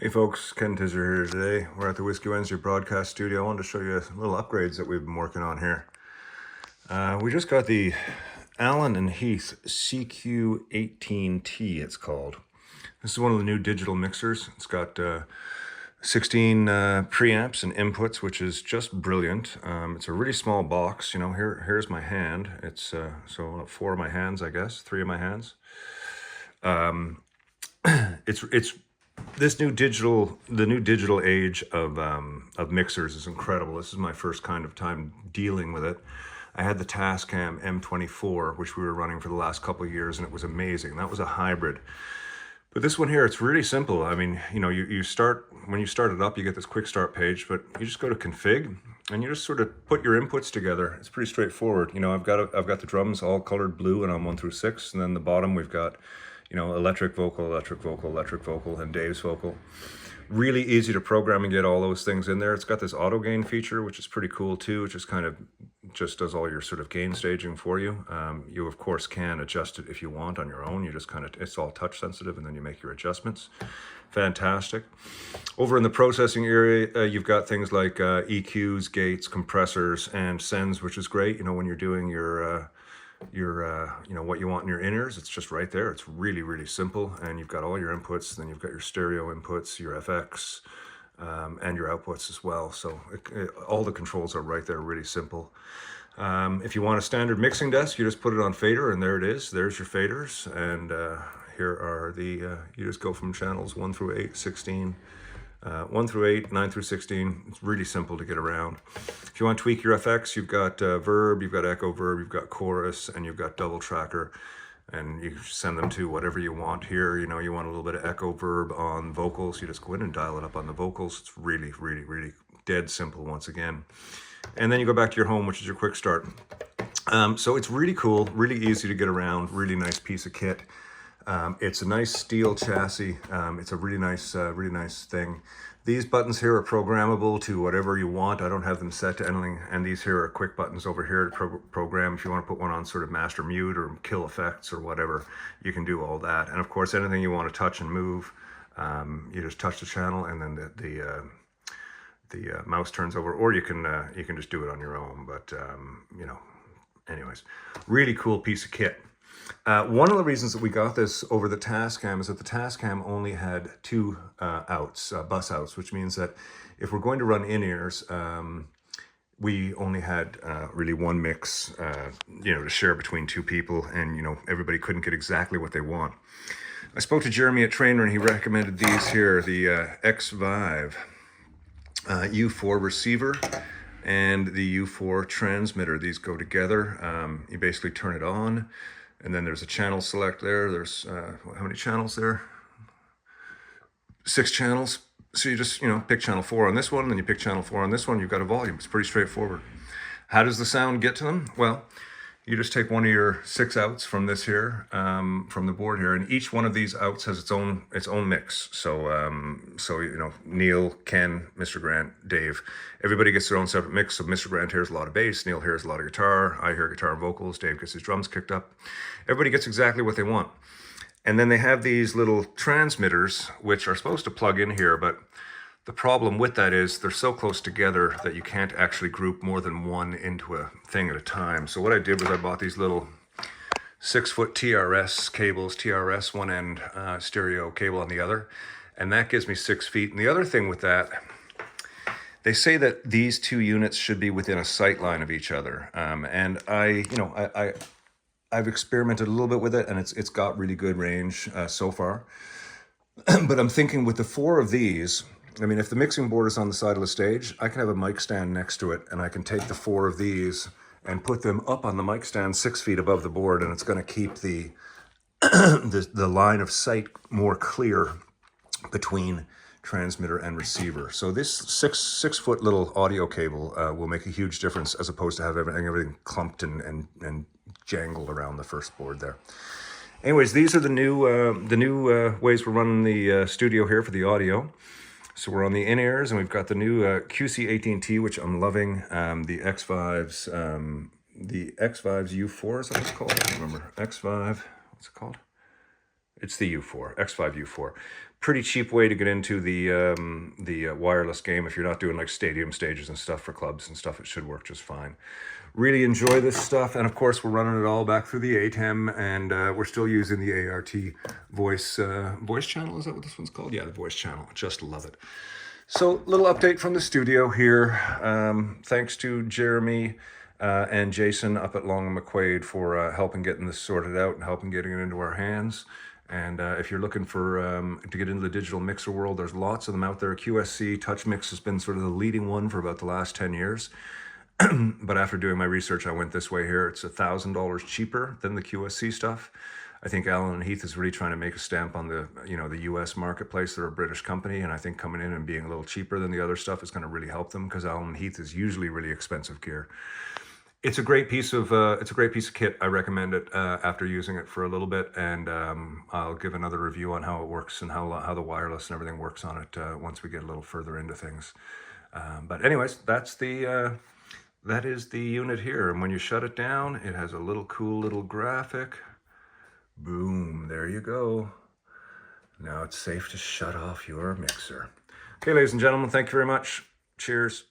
Hey folks, Ken Tizzard here today. We're at the Whiskey Wednesday broadcast studio. I wanted to show you little upgrades that we've been working on here. We just got the Allen and Heath CQ-18T, it's called. This is one of the new digital mixers. It's got 16 preamps and inputs, which is just brilliant. It's a really small box. You know, here's my hand. It's so 4 of my hands, I guess, 3 of my hands. It's this new digital age of mixers is incredible. This is my first kind of time dealing with it. I had the Tascam M24, which we were running for the last couple of years, and it was amazing. That was a hybrid. But this one here, it's really simple. I mean, you know, you start, when you start it up, you get this quick start page, but you just go to config and you just sort of put your inputs together. It's pretty straightforward. You know, I've got the drums all colored blue and on 1 through 6, and then the bottom we've got, you know, electric vocal, electric vocal, electric vocal, and Dave's vocal. Really easy to program and get all those things in there. It's got this auto gain feature, which is pretty cool too. It just kind of does all your sort of gain staging for you. You of course can adjust it if you want on your own. You just kind of, it's all touch sensitive, and then you make your adjustments. Fantastic. Over in the processing area, you've got things like EQs, gates, compressors, and sends, which is great. You know, when you're doing your you know, what you want in your in-ears, it's just right there. It's really, really simple, and you've got all your inputs. Then you've got your stereo inputs, your FX, and your outputs as well. So all the controls are right there, really simple. If you want a standard mixing desk, you just put it on fader, and there it is. There's your faders, and here are the, you just go from channels 1 through 8, 16, 1 through 8, 9 through 16. It's really simple to get around. If you want to tweak your FX, you've got verb, you've got echo verb, you've got chorus, and you've got double tracker, and you send them to whatever you want here. You know, you want a little bit of echo verb on vocals, you just go in and dial it up on the vocals. It's really, really, really dead simple once again. And then you go back to your home, which is your quick start. So it's really cool, really easy to get around, really nice piece of kit. It's a nice steel chassis. It's a really nice thing. These buttons here are programmable to whatever you want. I don't have them set to anything. And these here are quick buttons over here to program. If you want to put one on sort of master mute or kill effects or whatever, you can do all that. And of course, anything you want to touch and move, you just touch the channel, and then the mouse turns over, or you can just do it on your own. But you know, anyways, really cool piece of kit. One of the reasons that we got this over the Tascam is that the Tascam only had 2 outs, bus outs, which means that if we're going to run in-ears, we only had really 1 mix, you know, to share between 2 people, and, you know, everybody couldn't get exactly what they want. I spoke to Jeremy at Trainer, and he recommended these here, the Xvive U4 receiver and the U4 transmitter. These go together. You basically turn it on, and then there's a channel select there. There's, how many channels there? 6 channels. So you just, you know, pick channel 4 on this one, and then you pick channel 4 on this one. You've got a volume. It's pretty straightforward. How does the sound get to them? Well, you just take one of your 6 outs from this here, from the board here, and each one of these outs has its own mix. So, so you know, Neil, Ken, Mr. Grant, Dave, everybody gets their own separate mix. So Mr. Grant hears a lot of bass, Neil hears a lot of guitar, I hear guitar and vocals, Dave gets his drums kicked up. Everybody gets exactly what they want. And then they have these little transmitters, which are supposed to plug in here, but the problem with that is they're so close together that you can't actually group more than one into a thing at a time. So what I did was I bought these little 6-foot TRS cables, TRS one end, stereo cable on the other, and that gives me 6 feet. And the other thing with that, they say that these 2 units should be within a sight line of each other. And I've experimented a little bit with it, and it's got really good range so far. But I'm thinking with the 4 of these, I mean, if the mixing board is on the side of the stage, I can have a mic stand next to it, and I can take the 4 of these and put them up on the mic stand 6 feet above the board, and it's going to keep the the line of sight more clear between transmitter and receiver. So this six foot little audio cable will make a huge difference, as opposed to having everything clumped and jangled around the first board there. Anyways, these are the new ways we're running the studio here for the audio. So we're on the in-ears, and we've got the new QC18T, which I'm loving. The Xvive's U4 is that what it's called? I don't remember. Xvive, what's it called? It's the U4, Xvive U4. Pretty cheap way to get into the wireless game. If you're not doing like stadium stages and stuff for clubs and stuff, it should work just fine. Really enjoy this stuff. And of course, we're running it all back through the ATEM, and we're still using the ART voice channel. Is that what this one's called? Yeah, the voice channel. Just love it. So, little update from the studio here. Thanks to Jeremy and Jason up at Long and McQuaid for helping getting this sorted out and helping getting it into our hands. And if you're looking for to get into the digital mixer world, there's lots of them out there. QSC Touch Mix has been sort of the leading one for about the last 10 years. But after doing my research, I went this way here. It's $1,000 cheaper than the QSC stuff. I think Alan and Heath is really trying to make a stamp on the, the US marketplace. They're a British company, and I think coming in and being a little cheaper than the other stuff is going to really help them, because Alan and Heath is usually really expensive gear. It's a great piece of kit. I recommend it after using it for a little bit, and I'll give another review on how it works and how the wireless and everything works on it once we get a little further into things. But anyways, that is the unit here, and when you shut it down, it has a little cool little graphic. Boom, there you go. Now it's safe to shut off your mixer. Okay, ladies and gentlemen, thank you very much. Cheers.